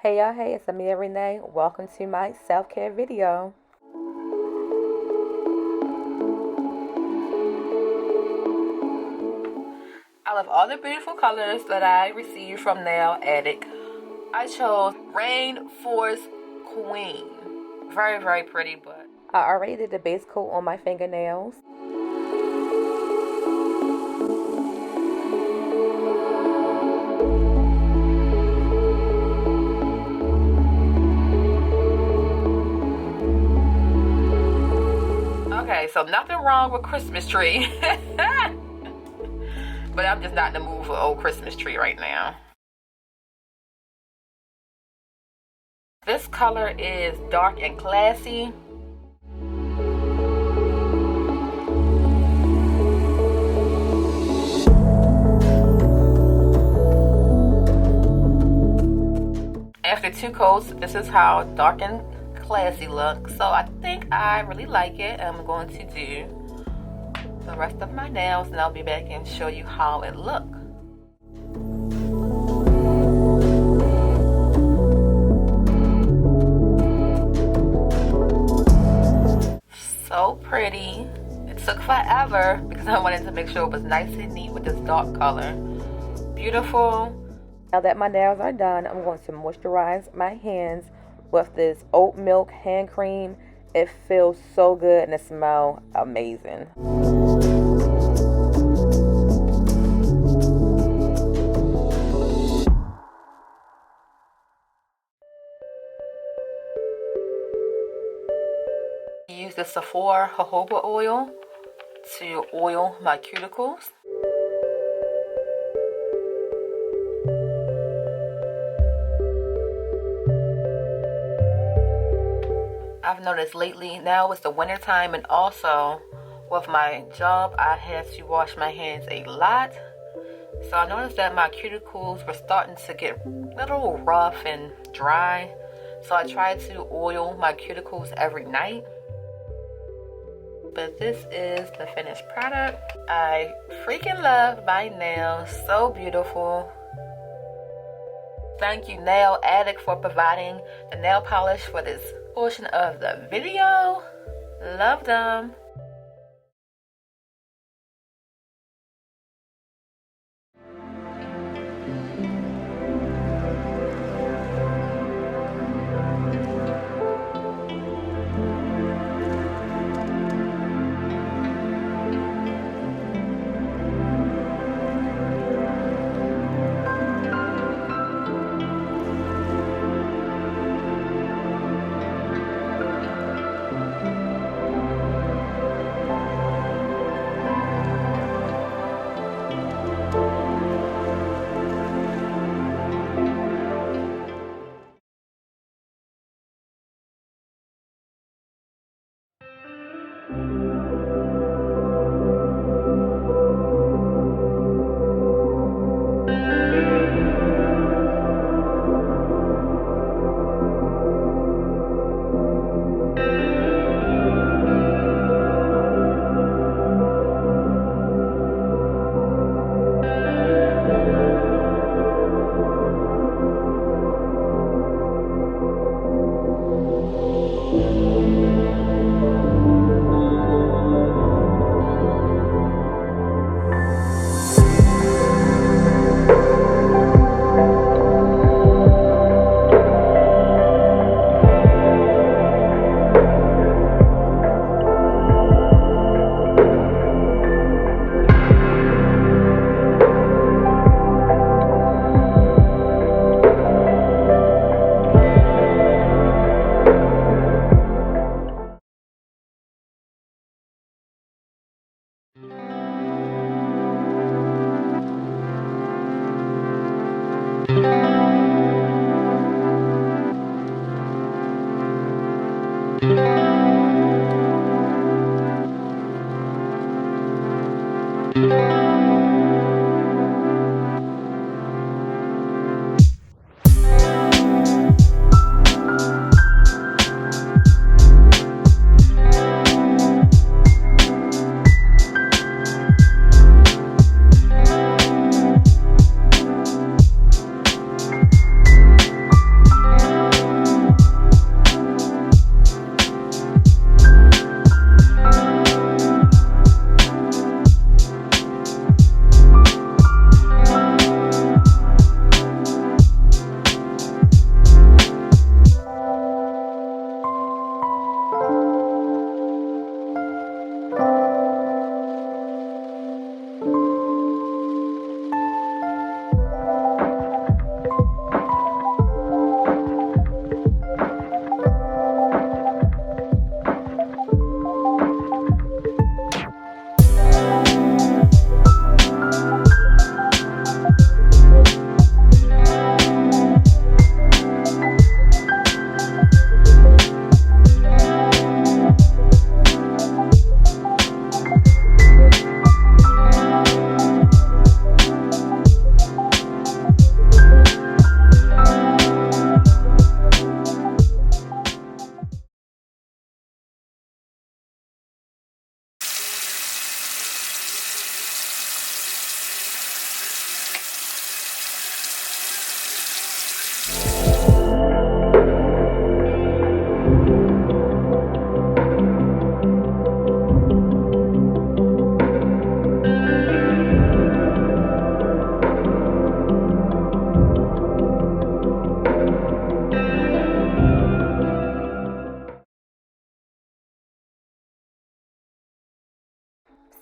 Hey y'all, hey, it's Amia Renee. Welcome to my self-care video. Out of all the beautiful colors that I received from nail Addict, I chose Rainforest Queen. Very, very pretty, but I already did the base coat on my fingernails. Okay, so nothing wrong with Christmas tree. But I'm just not in the mood for old Christmas tree right now. This color is dark and classy. After 2 coats, this is how dark and classy look. So I think I really like it. I'm going to do the rest of my nails and I'll be back and show you how it look. So pretty. It took forever because I wanted to make sure it was nice and neat with this dark color. Beautiful. Now that my nails are done, I'm going to moisturize my hands with this oat milk hand cream. It feels so good and it smells amazing. Use the Sephora jojoba oil to oil my cuticles. I've noticed lately, now it's the winter time, and also with my job I had to wash my hands a lot. So I noticed that my cuticles were starting to get a little rough and dry. So I tried to oil my cuticles every night. But this is the finished product. I freaking love my nails. So beautiful. Thank you, Nail Addict, for providing the nail polish for this portion of the video. Love them.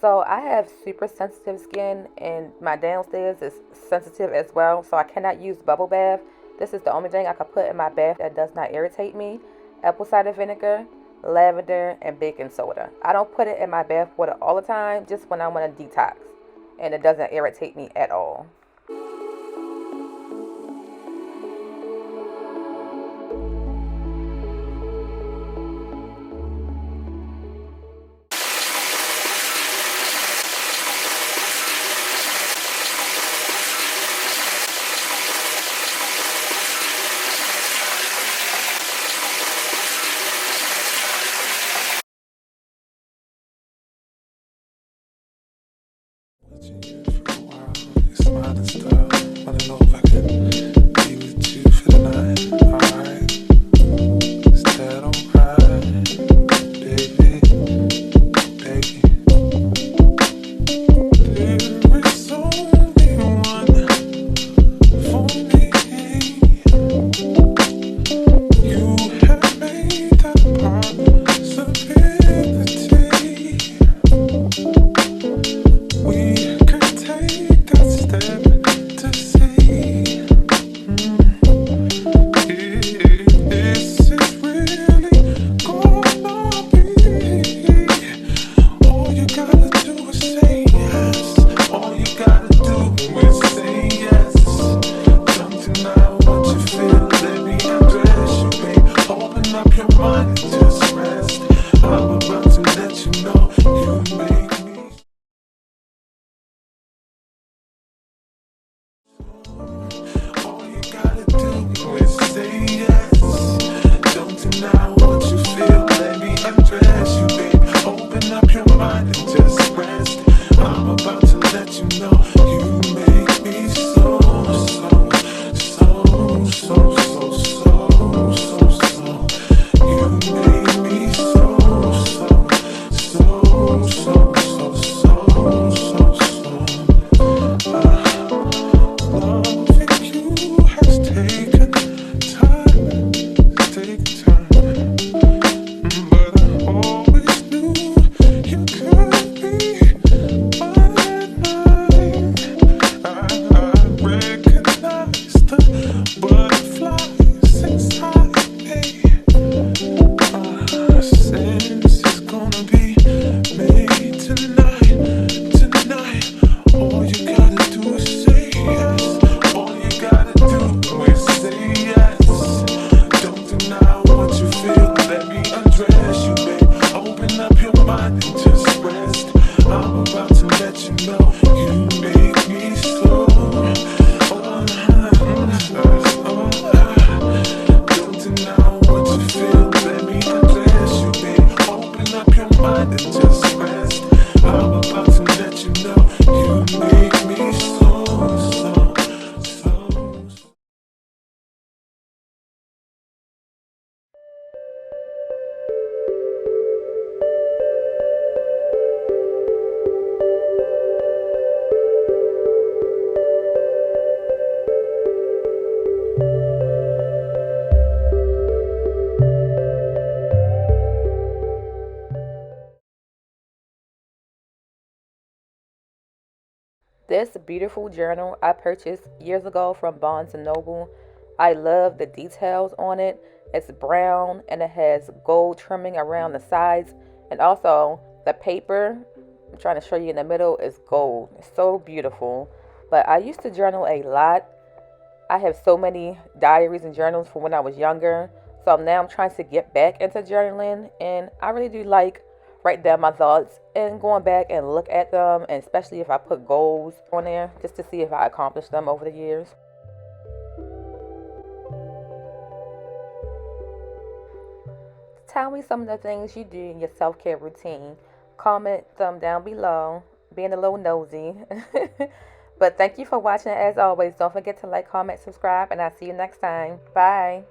So I have super sensitive skin, and my downstairs is sensitive as well, so I cannot use bubble bath. This is the only thing I can put in my bath that does not irritate me. Apple cider vinegar, lavender, and baking soda. I don't put it in my bath water all the time, just when I want to detox, and it doesn't irritate me at all. This beautiful journal I purchased years ago from Barnes& and Noble. I love the details on it. It's brown and it has gold trimming around the sides. And also the paper, I'm trying to show you in the middle, is gold. It's so beautiful. But I used to journal a lot. I have so many diaries and journals from when I was younger. So now I'm trying to get back into journaling. And I really do like write down my thoughts and going back and look at them, and especially if I put goals on there just to see if I accomplished them over the years. Tell me some of the things you do in your self-care routine. Comment them down below, being a little nosy. But thank you for watching. As always, don't forget to like, comment, subscribe, and I'll see you next time. Bye.